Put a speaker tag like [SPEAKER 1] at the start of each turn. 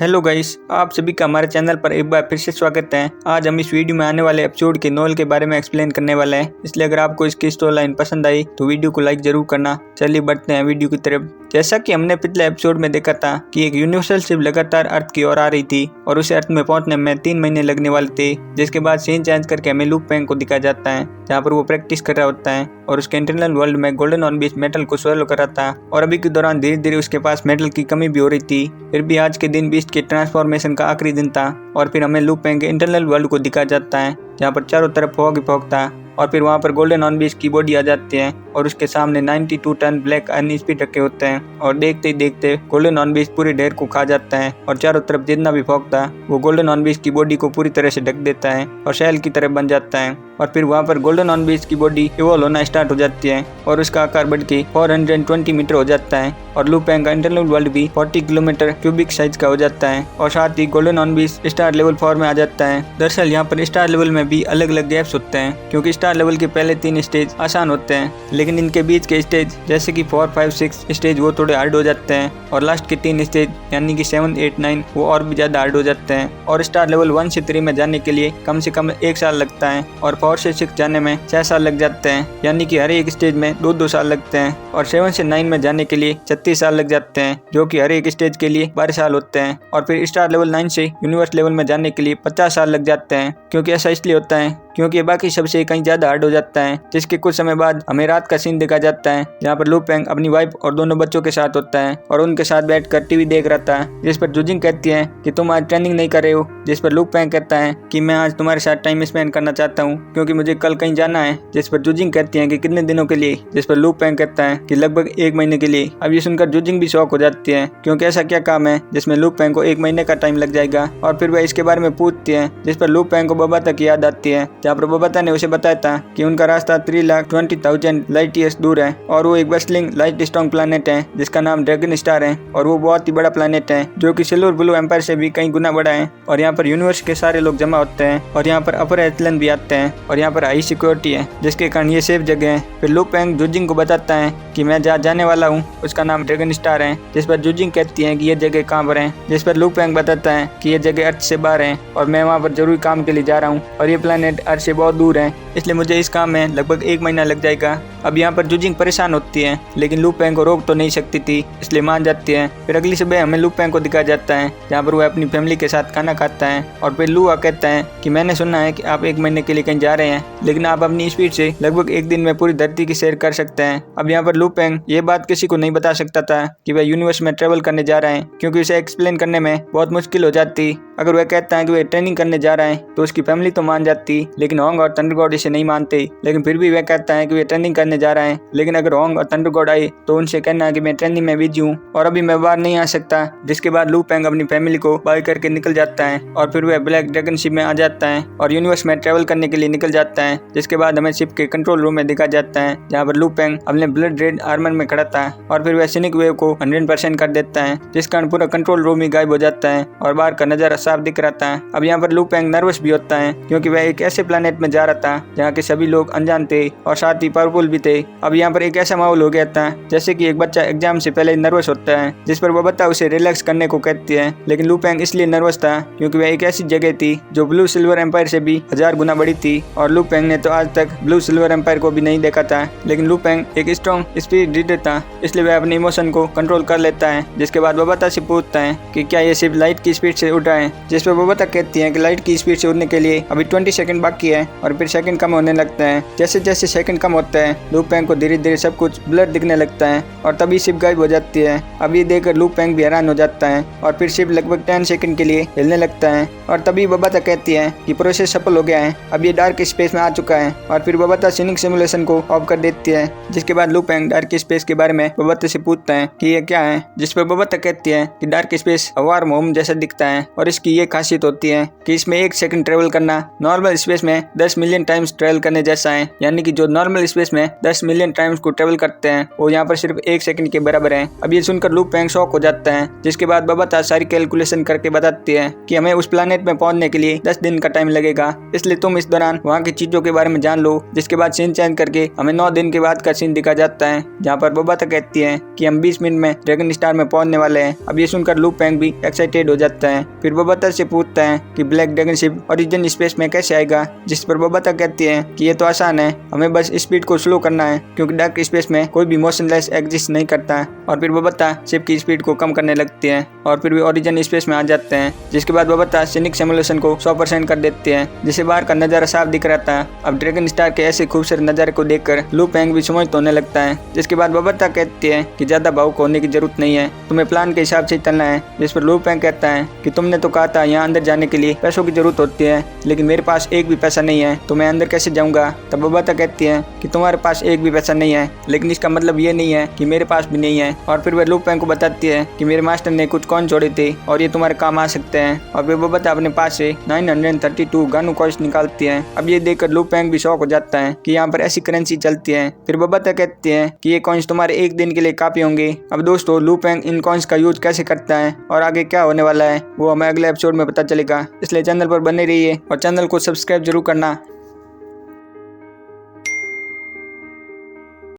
[SPEAKER 1] Hello guys, आप सभी का हमारे चैनल पर एक बार फिर से स्वागत है। आज हम इस वीडियो में आने वाले एपिसोड के नोवेल के बारे में एक्सप्लेन करने वाले हैं, इसलिए अगर आपको इसकी स्टोरी लाइन पसंद आई तो वीडियो को लाइक जरूर करना। चलिए बढ़ते हैं वीडियो की तरफ। जैसा कि हमने पिछले एपिसोड में देखा था कि एक यूनिवर्सल शिप लगातार अर्थ की ओर आ रही थी और उसे अर्थ में पहुंचने में 3 महीने लगने वाले थे, जिसके बाद सीन चेंज करके हमें लू पेंग को दिखाया जाता है जहाँ पर वो प्रैक्टिस कर रहा होता है और उसके इंटरनल वर्ल्ड में गोल्डन ऑन बीच मेटल को स्वेलो कर रहा था और अभी के दौरान धीरे धीरे उसके पास मेटल की कमी भी हो रही थी। फिर भी आज के दिन बीस्ट के ट्रांसफॉर्मेशन का आखिरी दिन था और फिर हमें लू पेंग के इंटरनल वर्ल्ड को दिखाया जाता है जहाँ पर चारों तरफ फॉग ही फॉग था और फिर वहाँ पर गोल्डन ऑन बीच की बॉडी आ जाती है और उसके सामने 92 टन ब्लैक आयरन स्पीड रखे होते हैं और देखते ही देखते गोल्डन ऑन बीच पूरे ढेर को खा जाता है और चारों तरफ जितना भी फॉग था वो गोल्डन ऑन बीच की बॉडी को पूरी तरह से ढक देता है और शैल की तरह बन जाता है। और फिर वहाँ पर गोल्डन ऑन बीच की बॉडी इवॉल्व होना स्टार्ट हो जाती है और उसका आकार बढ़ के 420 मीटर हो जाता है और लू पेंग का इंटरनल वर्ल्ड भी 40 किलोमीटर क्यूबिक साइज का हो जाता है और साथ ही golden on beach star level 4 में आ जाता है। दरअसल यहाँ पर स्टार लेवल में भी अलग अलग गैप्स होते हैं क्योंकि स्टार लेवल के पहले 3 स्टेज आसान होते हैं, लेकिन इनके बीच के स्टेज जैसे कि 4, 5, 6 स्टेज वो थोड़े हार्ड हो जाते हैं और लास्ट के 3 स्टेज यानी कि 7, 8, 9 वो और भी ज्यादा हार्ड हो जाते हैं। और स्टार लेवल 1 से 3 में जाने के लिए कम से कम 1 साल लगता है और 4 से 6 जाने में 6 साल लग जाते हैं, यानी कि हर एक स्टेज में 2-2 साल लगते हैं। और 7 से 9 में जाने के लिए 36 साल लग जाते हैं, जो कि हर एक स्टेज के लिए 12 साल होते हैं। और फिर स्टार लेवल 9 से यूनिवर्स लेवल में जाने के लिए 50 साल लग जाते हैं, क्योंकि ऐसा इसलिए होता है क्योंकि ये बाकी सबसे कहीं ज्यादा हार्ड हो जाता है। जिसके कुछ समय बाद हमें रात का सीन दिखा जाता है जहाँ पर लू पेंग अपनी वाइफ और दोनों बच्चों के साथ होता है और उनके साथ बैठकर टीवी देख रहा था, जिस पर जुजिंग कहती है कि तुम आज ट्रेनिंग नहीं कर रहे हो, जिस पर लू पेंग कहता है कि मैं आज तुम्हारे साथ टाइम स्पेंड करना चाहता हूँ क्योंकि मुझे कल कहीं जाना है, जिस पर जुजिंग कहती है कि कितने दिनों के लिए, जिस पर लू पेंग कहता है कि लगभग 1 महीने के लिए। अब ये सुनकर जुजिंग भी शौक हो जाती है क्योंकि ऐसा क्या काम है जिसमें लू पेंग को 1 महीने का टाइम लग जाएगा। और फिर वह इसके बारे में पूछती है, जिस पर लू पेंग को बबा तक याद आती है जहाँ पर बबा ने उसे बताया था कि उनका रास्ता 3,20,000 लाइट ईयर्स दूर है और वो एक बस्टलिंग लाइट स्ट्रॉन्ग प्लैनेट है जिसका नाम ड्रैगन स्टार है और वो बहुत ही बड़ा प्लैनेट है जो कि सिल्वर ब्लू एम्पायर से भी कई गुना बड़ा है। और यहाँ पर यूनिवर्स के सारे लोग जमा होते हैं और यहाँ पर अपर एथलन भी आते हैं और यहाँ पर हाई सिक्योरिटी है जिसके कारण ये सेफ जगह है। फिर लू पेंग जुजिंग को बताता है कि मैं जहाँ जाने वाला हूँ उसका नाम ड्रैगन स्टार है, जिस पर जुजिंग कहती है कि ये जगह कहाँ पर है, जिस पर लू पेंग बताता है कि ये जगह अर्थ से बाहर है और मैं वहाँ पर जरूरी काम के लिए जा रहा हूँ और ये प्लैनेट अर्थ से बहुत दूर है, इसलिए मुझे इस काम में लगभग 1 महीना लग जाएगा। अब यहाँ पर जुजिंग परेशान होती है लेकिन लू पेंग को रोक तो नहीं सकती थी, इसलिए मान जाती है। फिर अगली सुबह हमें लू पेंग को दिखाया जाता है जहाँ पर वह अपनी फैमिली के साथ खाना खाता है और फिर लू कहता है कि मैंने सुना है कि आप 1 महीने के लिए कहीं जा रहे हैं, लेकिन आप अपनी स्पीड से लगभग 1 दिन में पूरी धरती की सैर कर सकते हैं। अब यहाँ पर लू पेंग ये बात किसी को नहीं बता सकता था कि वह यूनिवर्स में ट्रेवल करने जा रहे हैं क्योंकि उसे एक्सप्लेन करने में बहुत मुश्किल हो जाती। अगर वह कहता है कि वह ट्रेनिंग करने जा रहा है तो उसकी फैमिली तो मान जाती, लेकिन होंग और थंडर गॉड इसे नहीं मानते। लेकिन फिर भी वह कहता है कि वे ट्रेनिंग करने जा रहे हैं, लेकिन अगर होंग और थंडर गॉड आए तो उनसे कहना है कि मैं ट्रेनिंग में बिजी हूँ और अभी मैं बाहर नहीं आ सकता। जिसके बाद लू पेंग अपनी फैमिली को बाय करके निकल जाता है और फिर वह ब्लैक ड्रैगन शिप में आ जाता है और यूनिवर्स में ट्रेवल करने के लिए निकल जाता है। जिसके बाद हमें शिप के कंट्रोल रूम में दिखा जाता है जहाँ पर लू पेंग अपने ब्लड रेड आर्मर में खड़ा था और फिर वह सिनिक वेव को 100% कर देता है, जिस कारण पूरा कंट्रोल रूम ही गायब हो जाता है और बाहर का नजारा साफ दिख रहा था। अब यहाँ पर लू पेंग नर्वस भी होता है क्योंकि वह एक ऐसे प्लेनेट में जा रहा था जहाँ के सभी लोग अनजान थे और साथ ही पावरफुल भी थे। अब यहाँ पर एक ऐसा माहौल हो गया था जैसे कि एक बच्चा एग्जाम से पहले नर्वस होता है, जिस पर वो बता उसे रिलैक्स करने को कहती है। लेकिन लू पेंग इसलिए नर्वस था क्योंकि वह एक ऐसी जगह थी जो ब्लू सिल्वर एम्पायर से भी 1000 गुना बड़ी थी और लू पेंग ने तो आज तक ब्लू सिल्वर एम्पायर को भी नहीं देखा था। लेकिन लू पेंग एक स्ट्रॉन्ग स्पिरिट रीडर था, इसलिए वह अपने इमोशन को कंट्रोल कर लेता है। जिसके बाद बबता से पूछता है कि क्या ये सिर्फ लाइट की स्पीड से उड़ रहा है, जिस पर बबता कहती है कि लाइट की स्पीड से उड़ने के लिए अभी 20 सेकंड बाकी है और फिर सेकंड कम होने लगता है। जैसे जैसे सेकंड कम होता है लू पेंग को धीरे धीरे सब कुछ ब्लर दिखने लगता है और तभी शिप गायब हो जाती है। अब ये देखकर लू पेंग भी हैरान हो जाता है और फिर शिप लगभग 10 सेकंड के लिए हिलने लगता है और तभी बबता कहती है कि प्रोसेस सफल हो गया है, अब ये डार्क स्पेस में आ चुका है और फिर बबता सिनिक सिमुलेशन को ऑफ कर देती है। जिसके बाद लू पेंग डार्क स्पेस के बारे में बबता से पूछता है कि ये क्या है, जिस पर बबता कहती है कि डार्क स्पेस वार्म होम जैसा दिखता है और इसकी ये खासियत होती है कि इसमें 1 सेकंड ट्रेवल करना नॉर्मल स्पेस में 10 मिलियन टाइम्स ट्रेवल करने जैसा है, यानी कि जो नॉर्मल स्पेस में 10 मिलियन टाइम्स को ट्रेवल करते हैं और यहाँ पर सिर्फ 1 सेकंड के बराबर है। अब ये सुनकर लू पेंग शॉक हो जाता है, जिसके बाद बबाता सारी कैलकुलेशन करके बताती है कि हमें उस प्लेनेट में पहुंचने के लिए 10 दिन का टाइम लगेगा, इसलिए तुम इस दौरान वहाँ की चीजों के बारे में जान लो। जिसके बाद सीन चेंज करके हमें 9 दिन के बाद का सीन दिखा जाता है, जहाँ पर बबाता कहती है कि हम 20 मिनट में ड्रैगन स्टार में पहुंचने वाले हैं। अब ये सुनकर लू पेंग भी एक्साइटेड हो जाता है। फिर बबाता से पूछता है कि black dragon ship origin space में कैसे आएगा, जिस पर बबाता कहती है कि ये तो आसान है, हमें बस स्पीड को स्लो करना है क्योंकि डार्क स्पेस में कोई भी मोशनलेस एग्जिस्ट नहीं करता है। और फिर बबाता शिप की स्पीड को कम करने लगती है और फिर वे ओरिजिन स्पेस में आ जाते हैं। जिसके बाद बबाता सीनिक सिमुलेशन को 100% कर देते हैं, जिससे बाहर का नजारा साफ दिख रहा था। अब ड्रैगन स्टार के ऐसे खूबसूरत नजारे को देखकर लू पेंग भी समझ होने लगता है। जिसके बाद बबाता कहती है कि ज्यादा भावुक होने की जरूरत नहीं है, तुम्हें प्लान के हिसाब से चलना है। जिस पर लू पेंग कहता है कि तुमने तो कहा था यहाँ अंदर जाने के लिए पैसों की जरूरत होती है, लेकिन मेरे पास एक भी पैसा नहीं है, तो मैं अंदर कैसे जाऊंगा। तब बबाता कहती है कि तुम्हारे पास एक भी पैसा नहीं है, लेकिन इसका मतलब ये नहीं है कि मेरे पास भी नहीं है। और फिर वह लू पेंग को बताती है कि मेरे मास्टर ने कुछ कॉइन छोड़े थे और ये तुम्हारे काम आ सकते हैं। और फिर बबाता अपने पास से 932 गानू कॉइन्स निकालती है। अब ये देखकर लू पेंग भी शॉक हो जाता है कि यहाँ पर ऐसी करेंसी चलती है। फिर बबाता कहती है कि ये कॉइन्स तुम्हारे एक दिन के लिए काफी होंगे। अब दोस्तों लू पेंग इन कॉइन्स का यूज कैसे करता है और आगे क्या होने वाला है वो हमें अगले एपिसोड में पता चलेगा, इसलिए चैनल पर बने रहिए और चैनल को सब्सक्राइब जरूर करना।